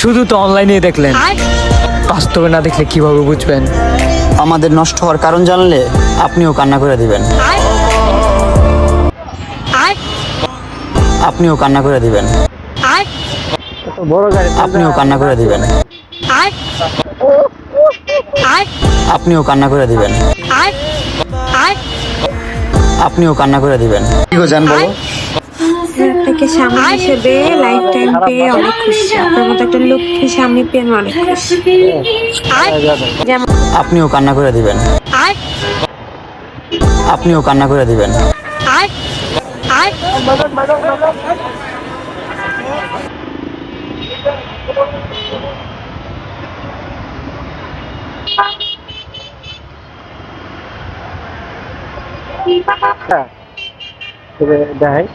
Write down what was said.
শুধু তো অনলাইনে দেখলেন, বাস্তবে না দেখলে কিভাবে বুঝবেন? আমাদের নষ্ট হওয়ার কারণ জানলে আপনিও কান্না করে দিবেন। আপনিও কান্না করে দিবেন। আপনিও কান্না করে দিবেন। আপনিও কান্না করে দিবেন। আপনিও কান্না করে দিবেন। কি গো জান বলো? আপনাকে স্বামী হিসেবে লাইফ টাইম পেয়ে অনেক খুশি। আপনার মতো একটা লক্ষ্মী স্বামী পেয়ে আমি অনেক খুশি। যেমন আপনিও কান্না করে দিবেন। আপনিও কান্না করে দিবেন। দেখাই